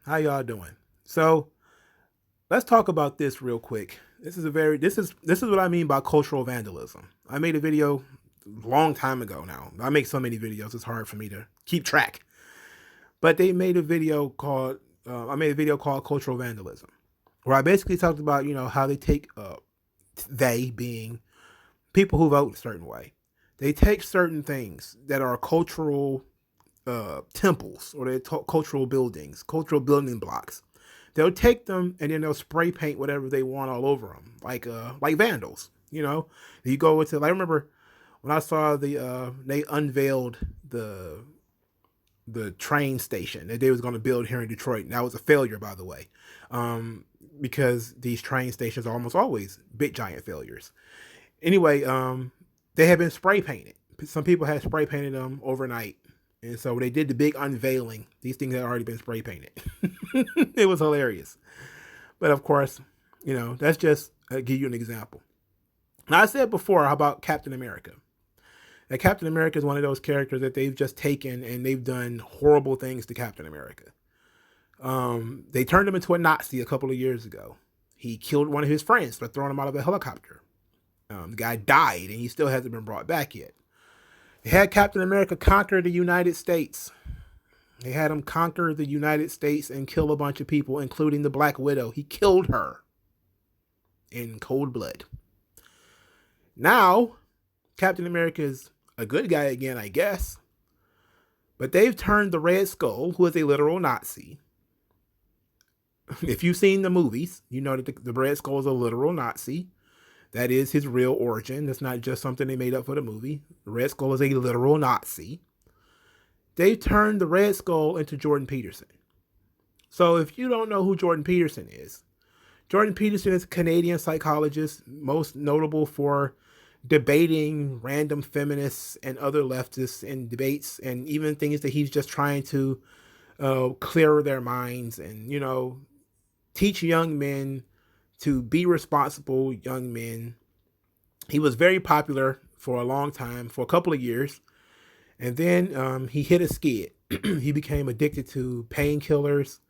How y'all doing? So let's talk about this real quick. This is what I mean by cultural vandalism. I made a video a long time ago now. I make so many videos, it's hard for me to keep track. But they made a video called I made a video called cultural vandalism, where I basically talked about how they take they being people who vote a certain way. They take certain things that are cultural temples or cultural buildings, cultural building blocks. They'll take them and then they'll spray paint whatever they want all over them, like vandals. You go into. I remember when I saw they unveiled the train station that they was going to build here in Detroit. And that was a failure, by the way, because these train stations are almost always big giant failures. Anyway, they had been spray painted. Some people had spray painted them overnight. And so they did the big unveiling. These things had already been spray painted. It was hilarious. But of course, that's just give you an example. Now, I said before about Captain America. That Captain America is one of those characters that they've just taken and they've done horrible things to Captain America. They turned him into a Nazi a couple of years ago. He killed one of his friends by throwing him out of a helicopter. The guy died and he still hasn't been brought back yet. They had Captain America conquer the United States. They had him conquer the United States and kill a bunch of people, including the Black Widow. He killed her in cold blood. Now, Captain America is a good guy again, I guess. But they've turned the Red Skull, who is a literal Nazi. If you've seen the movies, you know that the Red Skull is a literal Nazi. That is his real origin. That's not just something they made up for the movie. The Red Skull is a literal Nazi. They turned the Red Skull into Jordan Peterson. So if you don't know who Jordan Peterson is a Canadian psychologist, most notable for debating random feminists and other leftists in debates, and even things that he's just trying to clear their minds and, teach young men to be responsible young men. He was very popular for a long time, for a couple of years. And then he hit a skid. He became addicted to painkillers,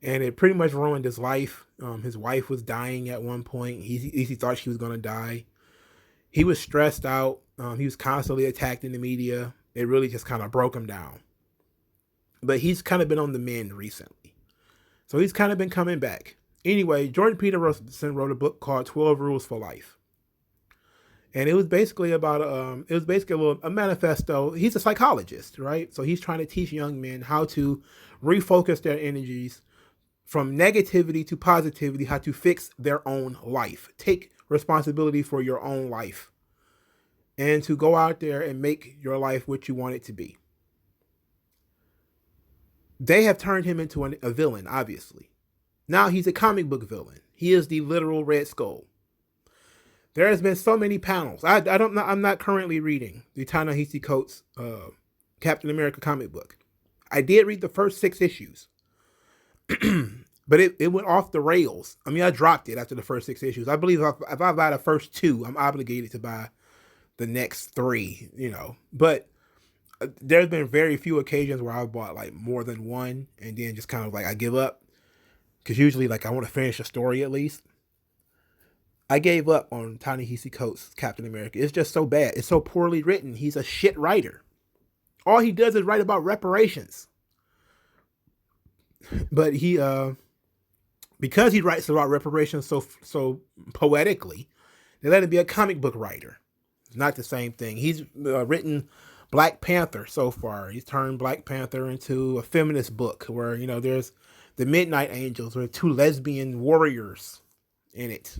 and it pretty much ruined his life. His wife was dying at one point. He thought she was going to die. He was stressed out. He was constantly attacked in the media. It really just kind of broke him down. But he's kind of been on the mend recently. So he's kind of been coming back. Anyway, Jordan Peterson wrote a book called 12 Rules for Life. And it was basically about a manifesto. He's a psychologist, right? So he's trying to teach young men how to refocus their energies from negativity to positivity, how to fix their own life. Take responsibility for your own life and to go out there and make your life what you want it to be. They have turned him into a villain, obviously. Now he's a comic book villain. He is the literal Red Skull. There has been so many panels. I'm not currently reading the Ta-NeHisi Coates Captain America comic book. I did read the first 6 issues. But it went off the rails. I mean, I dropped it after the first 6 issues. I believe if I buy the first 2, I'm obligated to buy the next 3, But there's been very few occasions where I've bought like more than one and then just kind of like I give up. Because usually, I want to finish a story at least. I gave up on Ta-NeHisi Coates' Captain America. It's just so bad. It's so poorly written. He's a shit writer. All he does is write about reparations. But because he writes about reparations so poetically, they let him be a comic book writer. It's not the same thing. He's written Black Panther so far. He's turned Black Panther into a feminist book where, there's the Midnight Angels, with 2 lesbian warriors in it.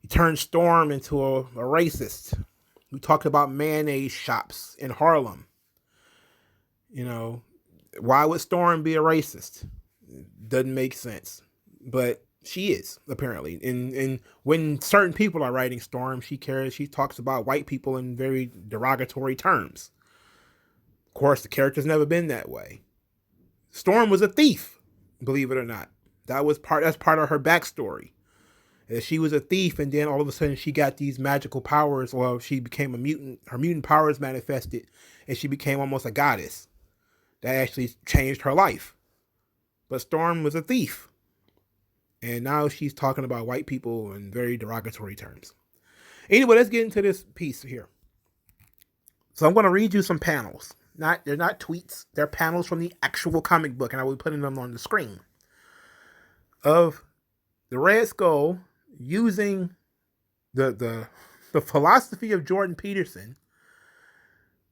He turned Storm into a racist. We talked about mayonnaise shops in Harlem. Why would Storm be a racist? Doesn't make sense. But she is, apparently. And when certain people are writing Storm, she talks about white people in very derogatory terms. Of course, the character's never been that way. Storm was a thief. Believe it or not. That's part of her backstory. She was a thief, and then all of a sudden she got these magical powers. Well, she became a mutant. Her mutant powers manifested, and she became almost a goddess. That actually changed her life. but Storm was a thief. And now she's talking about white people in very derogatory terms. Anyway, let's get into this piece here. So I'm going to read you some panels. They're not tweets. They're panels from the actual comic book, and I will be putting them on the screen. Of the Red Skull using the philosophy of Jordan Peterson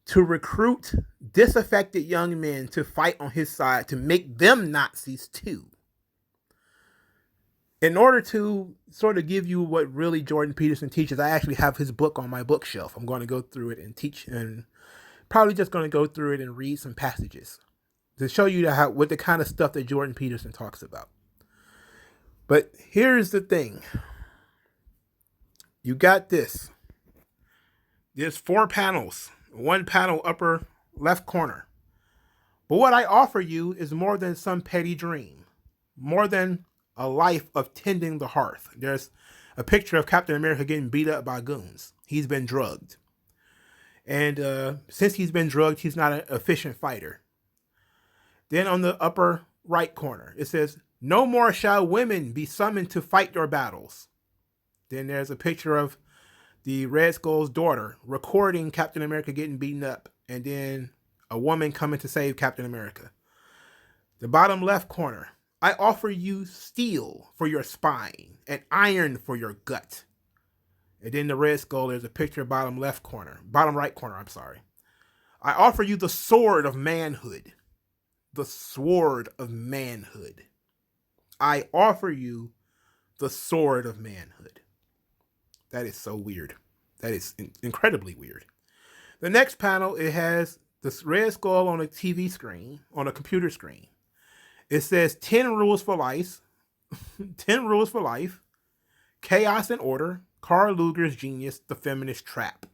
to recruit disaffected young men to fight on his side to make them Nazis too. In order to sort of give you what really Jordan Peterson teaches, I actually have his book on my bookshelf. I'm going to go through it and teach, and probably just going to go through it and read some passages to show you what the kind of stuff that Jordan Peterson talks about. But here's the thing. You got this. There's 4 panels. 1 panel upper left corner. But what I offer you is more than some petty dream. More than a life of tending the hearth. There's a picture of Captain America getting beat up by goons. He's been drugged. And since he's been drugged, he's not an efficient fighter. Then on the upper right corner, it says, "No more shall women be summoned to fight your battles." Then there's a picture of the Red Skull's daughter recording Captain America getting beaten up, and then a woman coming to save Captain America. The bottom left corner, "I offer you steel for your spine and iron for your gut." And then the Red Skull, there's a picture bottom right corner, "I offer you the sword of manhood." The sword of manhood. I offer you the sword of manhood. That is so weird. That is incredibly weird. The next panel, it has this Red Skull on a TV screen, on a computer screen. It says 10 rules for life, 10 rules for life, chaos and order, Carl Luger's genius, the feminist trap.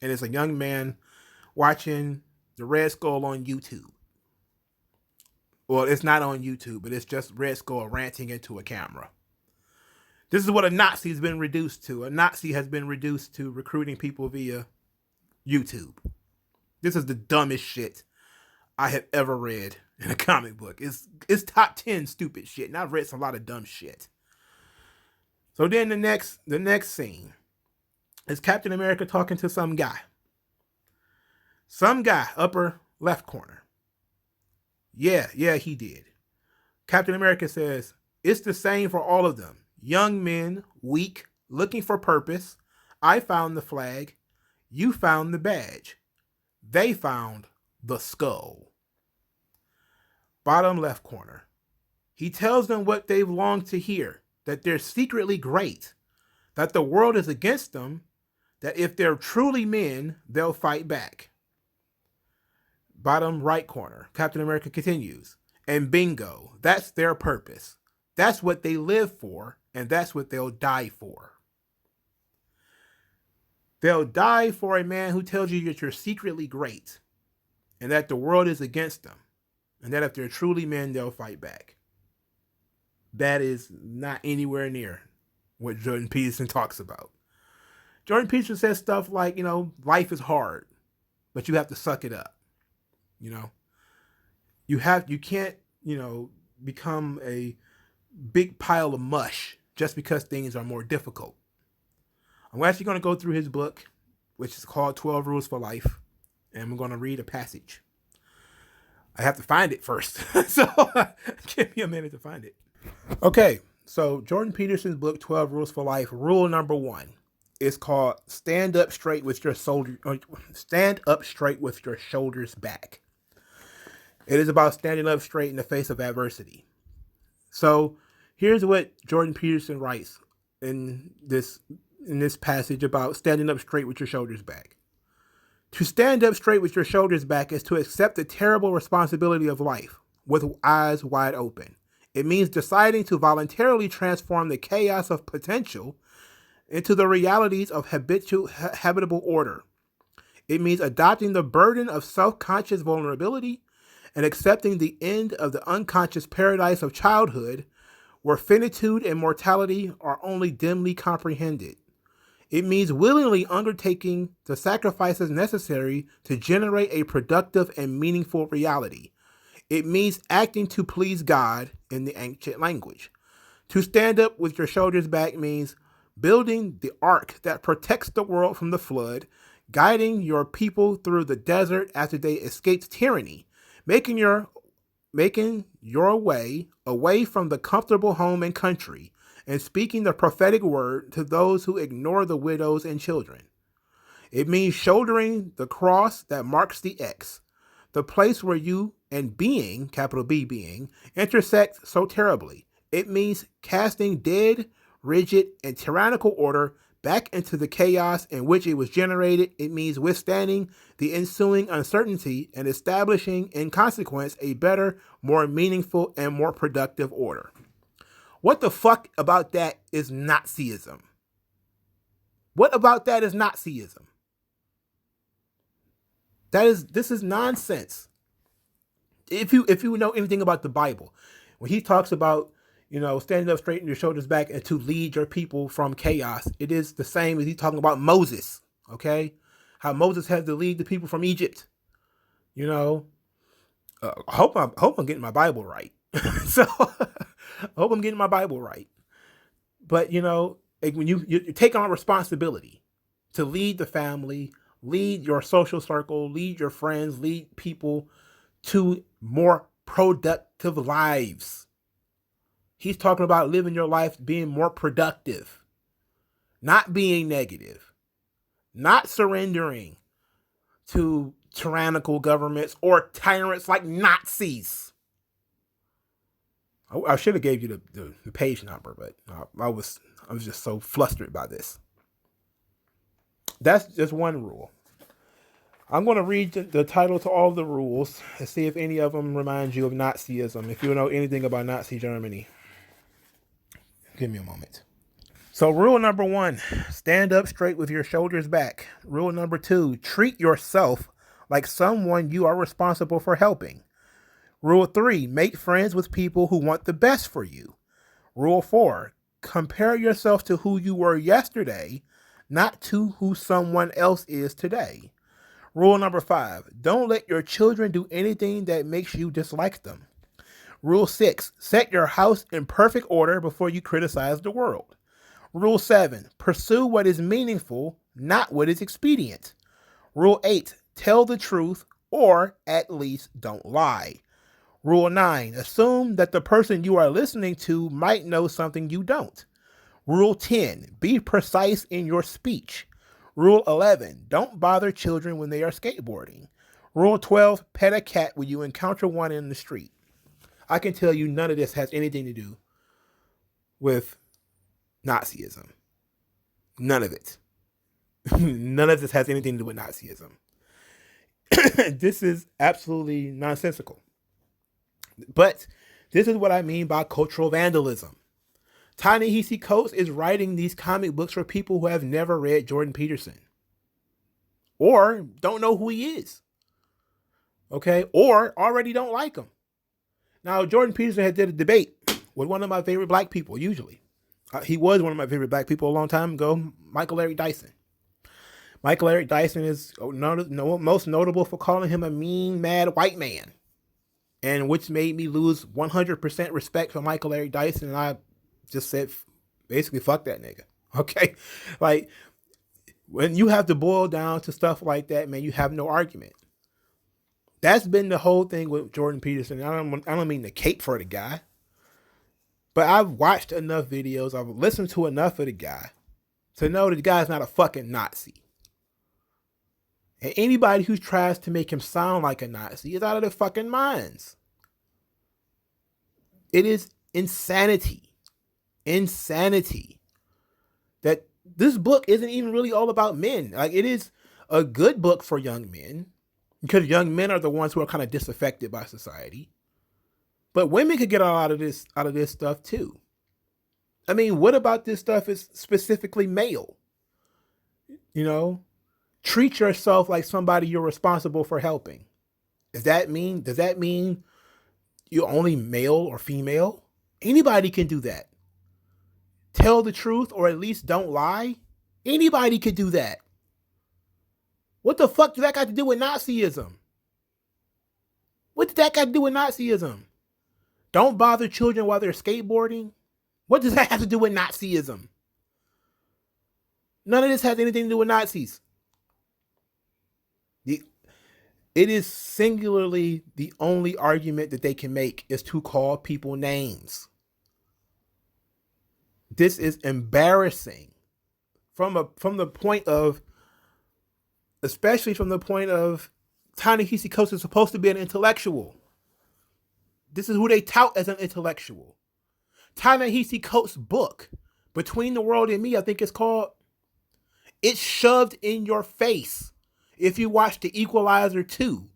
And it's a young man watching the Red Skull on YouTube. Well, it's not on YouTube, but it's just Red Skull ranting into a camera. This is what a Nazi has been reduced to. A Nazi has been reduced to recruiting people via YouTube. This is the dumbest shit I have ever read in a comic book. It's top 10 stupid shit, and I've read some lot of dumb shit. So then the next scene is Captain America talking to some guy. Some guy, upper left corner. Yeah, he did. Captain America says, "It's the same for all of them. Young men, weak, looking for purpose. I found the flag. You found the badge. They found the skull." Bottom left corner. He tells them what they've longed to hear, that they're secretly great, that the world is against them, that if they're truly men, they'll fight back. Bottom right corner, Captain America continues, "And bingo, that's their purpose. That's what they live for, and that's what they'll die for." They'll die for a man who tells you that you're secretly great, and that the world is against them, and that if they're truly men, they'll fight back. That is not anywhere near what Jordan Peterson talks about. Jordan Peterson says stuff like, life is hard, but you have to suck it up. You can't, become a big pile of mush just because things are more difficult. I'm actually going to go through his book, which is called 12 Rules for Life, and I'm going to read a passage. I have to find it first, so give me a minute to find it. Okay, so Jordan Peterson's book, 12 Rules for Life, rule number 1 is called stand up straight with your shoulders back. It is about standing up straight in the face of adversity. So here's what Jordan Peterson writes in this passage about standing up straight with your shoulders back. To stand up straight with your shoulders back is to accept the terrible responsibility of life with eyes wide open. It means deciding to voluntarily transform the chaos of potential into the realities of habitable order. It means adopting the burden of self-conscious vulnerability and accepting the end of the unconscious paradise of childhood, where finitude and mortality are only dimly comprehended. It means willingly undertaking the sacrifices necessary to generate a productive and meaningful reality. It means acting to please God in the ancient language. To stand up with your shoulders back means building the ark that protects the world from the flood, guiding your people through the desert after they escaped tyranny, making your way away from the comfortable home and country, and speaking the prophetic word to those who ignore the widows and children. It means shouldering the cross that marks the X, the place where you and being, capital B being, intersect so terribly. It means casting dead, rigid, and tyrannical order back into the chaos in which it was generated. It means withstanding the ensuing uncertainty and establishing, in consequence, a better, more meaningful, and more productive order. What the fuck about that is Nazism? What about that is Nazism? This is nonsense. If you know anything about the Bible, when he talks about, standing up straight and your shoulders back and to lead your people from chaos, it is the same as he's talking about Moses, okay? How Moses had to lead the people from Egypt. I hope I'm getting my Bible right. So I hope I'm getting my Bible right. But, when you take on responsibility to lead the family, lead your social circle, lead your friends, lead people to more productive lives. He's talking about living your life being more productive, not being negative, not surrendering to tyrannical governments or tyrants like Nazis. I should have gave you the page number, but I was just so flustered by this. That's just one rule. I'm going to read the title to all the rules and see if any of them remind you of Nazism. If you know anything about Nazi Germany, give me a moment. So rule number 1, stand up straight with your shoulders back. Rule number 2, treat yourself like someone you are responsible for helping. Rule 3, make friends with people who want the best for you. Rule 4, compare yourself to who you were yesterday, not to who someone else is today. Rule number 5, don't let your children do anything that makes you dislike them. Rule 6, set your house in perfect order before you criticize the world. Rule 7, pursue what is meaningful, not what is expedient. Rule 8, tell the truth, or at least don't lie. Rule 9, assume that the person you are listening to might know something you don't. Rule 10, be precise in your speech. Rule 11, don't bother children when they are skateboarding. Rule 12, pet a cat when you encounter one in the street. I can tell you none of this has anything to do with Nazism. None of it. None of this has anything to do with Nazism. This is absolutely nonsensical. But this is what I mean by cultural vandalism. Ta-NeHisi Coates is writing these comic books for people who have never read Jordan Peterson or don't know who he is, okay, or already don't like him. Now, Jordan Peterson had did a debate with one of my favorite black people, usually. He was one of my favorite black people a long time ago, Michael Eric Dyson. Michael Eric Dyson is most notable for calling him a mean, mad white man, and which made me lose 100% respect for Michael Eric Dyson, and I just said, basically, fuck that nigga. Okay? Like, when you have to boil down to stuff like that, man, you have no argument. That's been the whole thing with Jordan Peterson. I don't mean to cape for the guy, but I've watched enough videos, I've listened to enough of the guy to know that the guy's not a fucking Nazi. And anybody who tries to make him sound like a Nazi is out of their fucking minds. It is insanity that this book isn't even really all about men. Like, it is a good book for young men because young men are the ones who are kind of disaffected by society. But women could get out of this stuff too. I mean, what about this stuff is specifically male? Treat yourself like somebody you're responsible for helping. Does that mean you're only male or female? Anybody can do that. Tell the truth or at least don't lie. Anybody could do that. What the fuck does that got to do with Nazism? What did that got to do with Nazism? Don't bother children while they're skateboarding? What does that have to do with Nazism? None of this has anything to do with Nazis. It is singularly the only argument that they can make is to call people names. This is embarrassing from the point of, especially from the point of, Ta-NeHisi Coates is supposed to be an intellectual. This is who they tout as an intellectual. Ta-NeHisi Coates' book, Between the World and Me, I think it's called, it's shoved in your face. If you watch The Equalizer 2,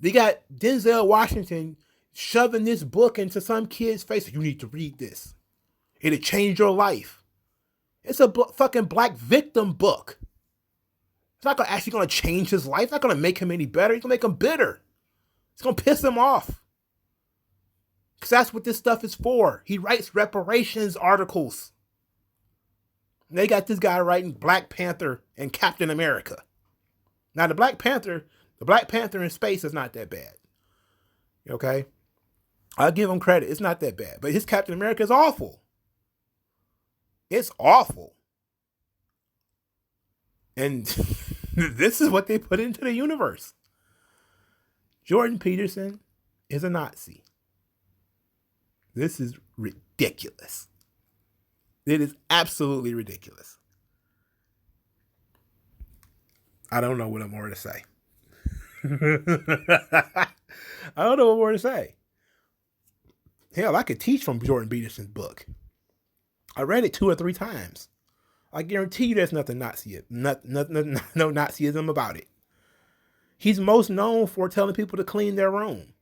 they got Denzel Washington shoving this book into some kid's face. You need to read this. It'll change your life. It's a fucking black victim book. It's not actually going to change his life. It's not going to make him any better. It's going to make him bitter. It's going to piss him off. Because that's what this stuff is for. He writes reparations articles. And they got this guy writing Black Panther and Captain America. Now, the Black Panther in space is not that bad. Okay? I'll give him credit. It's not that bad. But his Captain America is awful. It's awful. And this is what they put into the universe. Jordan Peterson is a Nazi. This is ridiculous. It is absolutely ridiculous. I don't know what more to say. I don't know what more to say. Hell, I could teach from Jordan Peterson's book. I read it 2 or 3 times. I guarantee you there's nothing Nazi, no Nazism about it. He's most known for telling people to clean their room,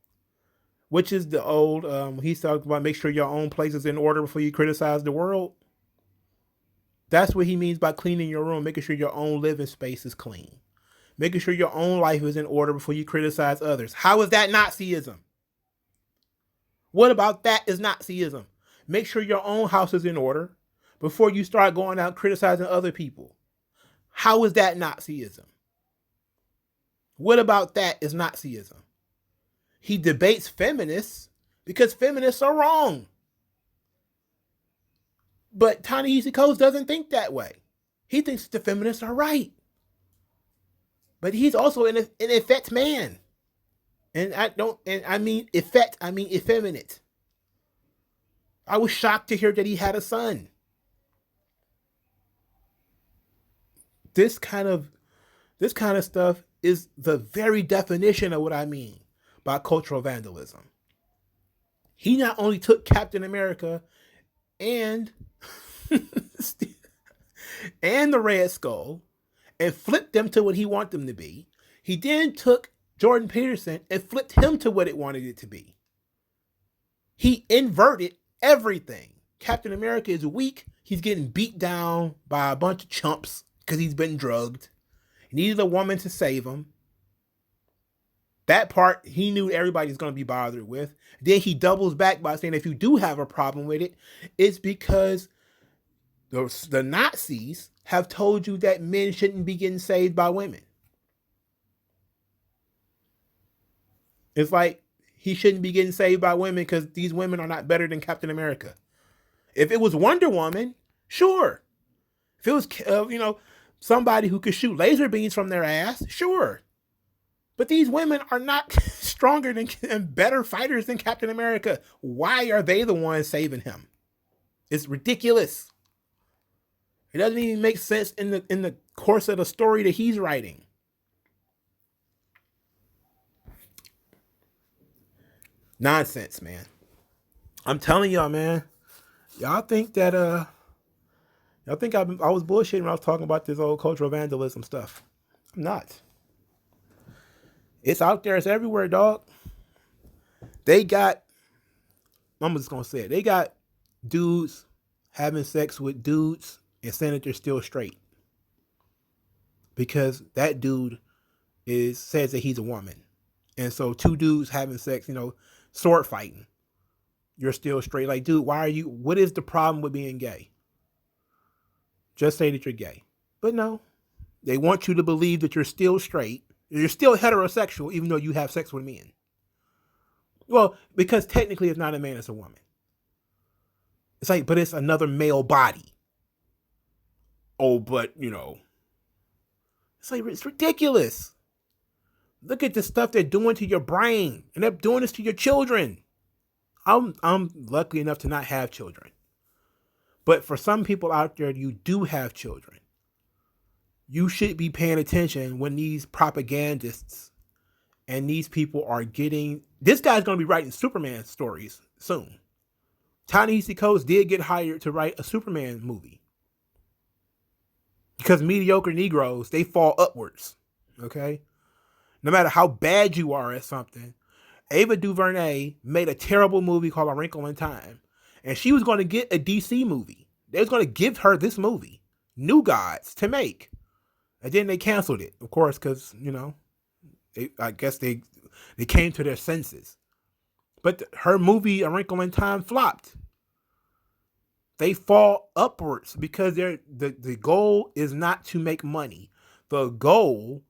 which is the old, he's talking about make sure your own place is in order before you criticize the world. That's what he means by cleaning your room, making sure your own living space is clean. Making sure your own life is in order before you criticize others. How is that Nazism? What about that is Nazism? Make sure your own house is in order before you start going out criticizing other people. How is that Nazism? What about that is Nazism? He debates feminists because feminists are wrong. But Ta-NeHisi Coates doesn't think that way. He thinks the feminists are right. But he's also an effete man. And I mean effeminate. I was shocked to hear that he had a son. This kind of stuff is the very definition of what I mean by cultural vandalism. He not only took Captain America and and the Red Skull and flipped them to what he wanted them to be. He then took Jordan Peterson and flipped him to what it wanted it to be. He inverted everything. Captain America is weak. He's getting beat down by a bunch of chumps because he's been drugged. He needed a woman to save him. That part he knew everybody's going to be bothered with. Then he doubles back by saying if you do have a problem with it, it's because the Nazis have told you that men shouldn't be getting saved by women. It's like he shouldn't be getting saved by women because these women are not better than Captain America. If it was Wonder Woman, sure. If it was, somebody who could shoot laser beams from their ass, sure. But these women are not stronger and better fighters than Captain America. Why are they the ones saving him? It's ridiculous. It doesn't even make sense in the course of the story that he's writing. Nonsense, man. I'm telling y'all, man. Y'all think that y'all think I was bullshitting when I was talking about this old cultural vandalism stuff. I'm not. It's out there. It's everywhere, dog. I'm just going to say it. They got dudes having sex with dudes and saying that they're still straight. Because that dude says that he's a woman. And so 2 dudes having sex, sword fighting. You're still straight. Like, dude, what is the problem with being gay? Just say that you're gay. But no, they want you to believe that you're still straight. You're still heterosexual, even though you have sex with men. Well, because technically it's not a man, it's a woman. It's like, but it's another male body. Oh, but it's like, it's ridiculous. Look at the stuff they're doing to your brain, and they're doing this to your children. I'm lucky enough to not have children, but for some people out there, you do have children. You should be paying attention when these propagandists and these people are getting. This guy's going to be writing Superman stories soon. Ta-NeHisi Coates did get hired to write a Superman movie because mediocre Negroes, they fall upwards. Okay, no matter how bad you are at something. Ava DuVernay made a terrible movie called A Wrinkle in Time, and she was going to get a DC movie. They was going to give her this movie, New Gods, to make, and then they canceled it, of course, because I guess they came to their senses. But her movie A Wrinkle in Time flopped. They fall upwards because the goal is not to make money. The goal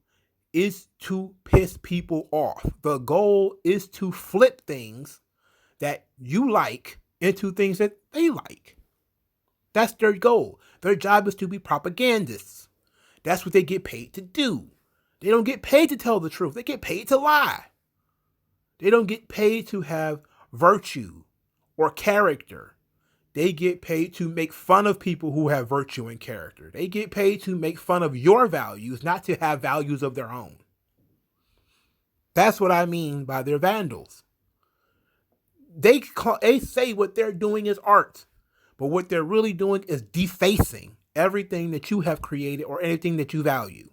is to piss people off. The goal is to flip things that you like into things that they like. That's their goal. Their job is to be propagandists. That's what they get paid to do. They don't get paid to tell the truth. They get paid to lie. They don't get paid to have virtue or character. They get paid to make fun of people who have virtue and character. They get paid to make fun of your values, not to have values of their own. That's what I mean by they're vandals. They say what they're doing is art, but what they're really doing is defacing everything that you have created or anything that you value.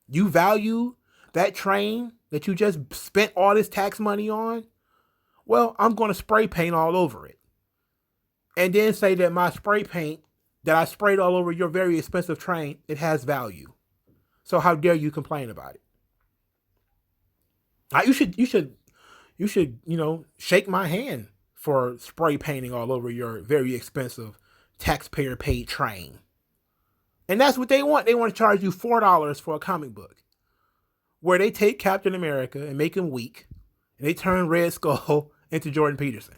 You value that train that you just spent all this tax money on? Well, I'm going to spray paint all over it. And then say that my spray paint that I sprayed all over your very expensive train, it has value. So how dare you complain about it? You should, shake my hand for spray painting all over your very expensive taxpayer paid train. And that's what they want. They want to charge you $4 for a comic book where they take Captain America and make him weak, and they turn Red Skull into Jordan Peterson.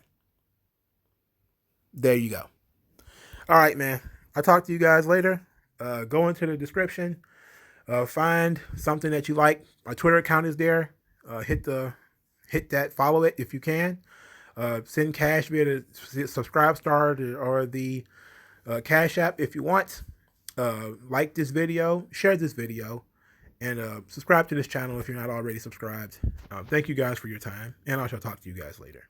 There you go. All right, man. I'll talk to you guys later. Go into the description. Find something that you like. My Twitter account is there. Hit that, follow it if you can. Send cash via the Subscribe Star or the Cash App if you want. Like this video, share this video, and subscribe to this channel if you're not already subscribed. Thank you guys for your time, and I shall talk to you guys later.